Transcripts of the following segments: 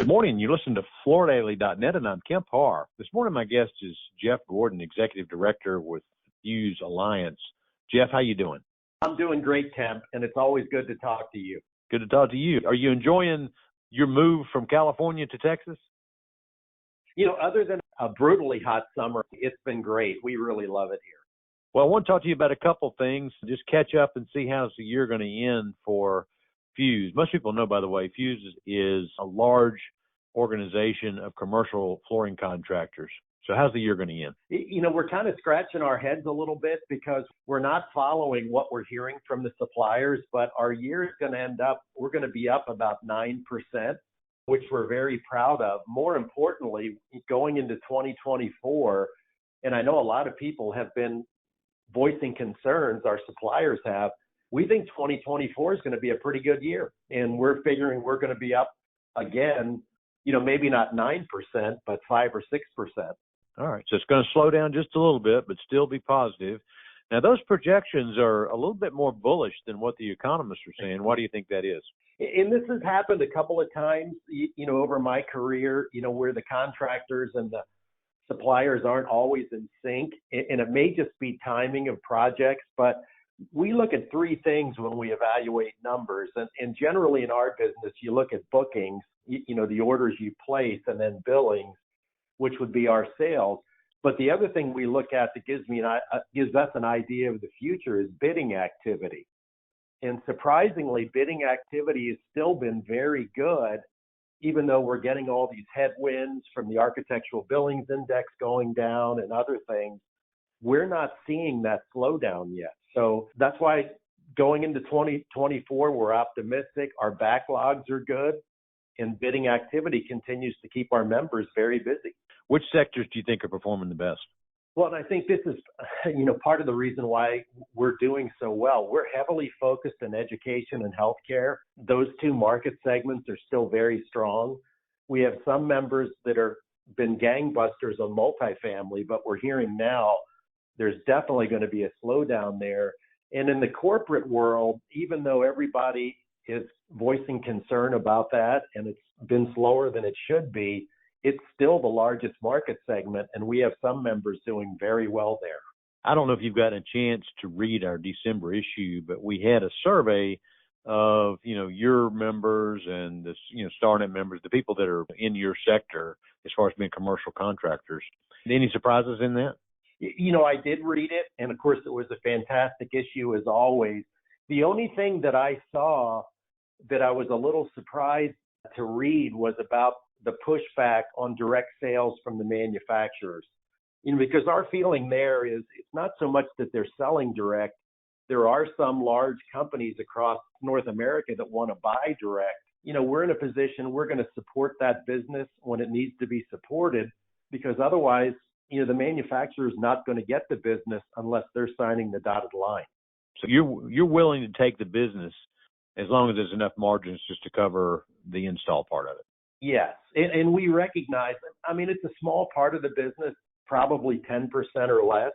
Good morning. You listen to FloorDaily.net, and I'm Kemp Harr. This morning, my guest is Geoff Gordon, Executive Director with Fuse Alliance. Jeff, how you doing? I'm doing great, Kemp, and it's always good to talk to you. Good to talk to you. Are you enjoying your move from California to Texas? You know, other than a brutally hot summer, it's been great. We really love it here. Well, I want to talk to you about a couple things, just catch up and see how's the year going to end for Fuse. Most people know, by the way, Fuse is a large organization of commercial flooring contractors. So how's the year going to end? You know, we're kind of scratching our heads a little bit because we're not following what we're hearing from the suppliers, but our year is going to end up, we're going to be up about 9%, which we're very proud of. More importantly, going into 2024, and I know a lot of people have been voicing concerns, our suppliers have, we think 2024 is going to be a pretty good year. And we're figuring we're going to be up again, you know, maybe not 9%, but 5 or 6%. All right. So it's going to slow down just a little bit, but still be positive. Now, those projections are a little bit more bullish than what the economists are saying. Why do you think that is? And this has happened a couple of times, you know, over my career, you know, where the contractors and the suppliers aren't always in sync. And it may just be timing of projects, but we look at three things when we evaluate numbers. And generally in our business, you look at bookings, you know, the orders you place, and then billings, which would be our sales. But the other thing we look at that gives us an idea of the future is bidding activity. And surprisingly, bidding activity has still been very good, even though we're getting all these headwinds from the Architectural Billings Index going down and other things. We're not seeing that slowdown yet. So that's why going into 2024, we're optimistic. Our backlogs are good, and bidding activity continues to keep our members very busy. Which sectors do you think are performing the best? Well, and I think this is, you know, part of the reason why we're doing so well. We're heavily focused in education and healthcare. Those two market segments are still very strong. We have some members that are been gangbusters on multifamily, but we're hearing now there's definitely going to be a slowdown there. And in the corporate world, even though everybody is voicing concern about that, and it's been slower than it should be, it's still the largest market segment, and we have some members doing very well there. I don't know if you've got a chance to read our December issue, but we had a survey of, you know, your members and the, you know, StarNet members, the people that are in your sector as far as being commercial contractors. Any surprises in that? You know, I did read it, and of course it was a fantastic issue as always. The only thing that I saw that I was a little surprised to read was about the pushback on direct sales from the manufacturers. You know, because our feeling there is it's not so much that they're selling direct. There are some large companies across North America that want to buy direct. You know, we're in a position, we're going to support that business when it needs to be supported, because otherwise, you know, the manufacturer is not going to get the business unless they're signing the dotted line. So you're willing to take the business as long as there's enough margins just to cover the install part of it. Yes, and we recognize, I mean, it's a small part of the business, probably 10% or less.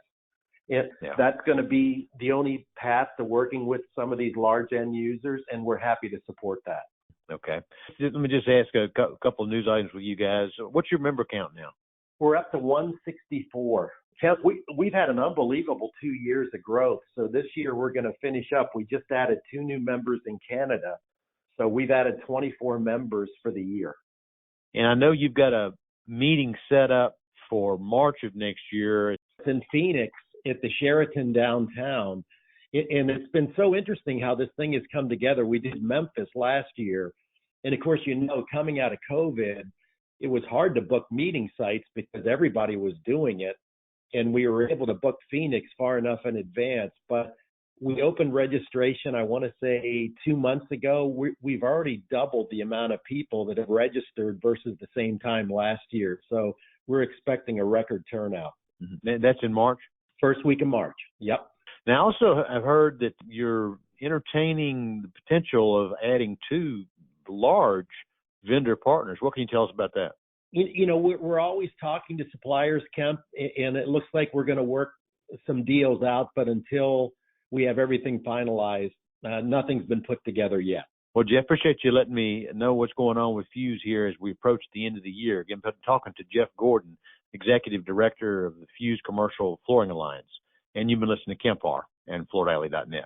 That's going to be the only path to working with some of these large end users, and we're happy to support that. Okay. Let me just ask a couple of news items with you guys. What's your member count now? We're up to 164. We've had an unbelievable 2 years of growth. So this year we're going to finish up. We just added 2 new members in Canada. So we've added 24 members for the year. And I know you've got a meeting set up for March of next year. It's in Phoenix at the Sheraton downtown. And it's been so interesting how this thing has come together. We did Memphis last year. And of course, you know, coming out of COVID, it was hard to book meeting sites because everybody was doing it. And we were able to book Phoenix far enough in advance. But we opened registration, I want to say 2 months ago. We've already doubled the amount of people that have registered versus the same time last year. So we're expecting a record turnout. Mm-hmm. That's in March? First week of March. Yep. Now, also, I've heard that you're entertaining the potential of adding 2 large vendor partners. What can you tell us about that? You know, we're always talking to suppliers, Kemp, and it looks like we're going to work some deals out, but until we have everything finalized, nothing's been put together yet. Well, Jeff, appreciate you letting me know what's going on with Fuse here as we approach the end of the year. Again, talking to Geoff Gordon, Executive Director of the Fuse Commercial Flooring Alliance. And you've been listening to Kemp Harr and FloorDaily.net.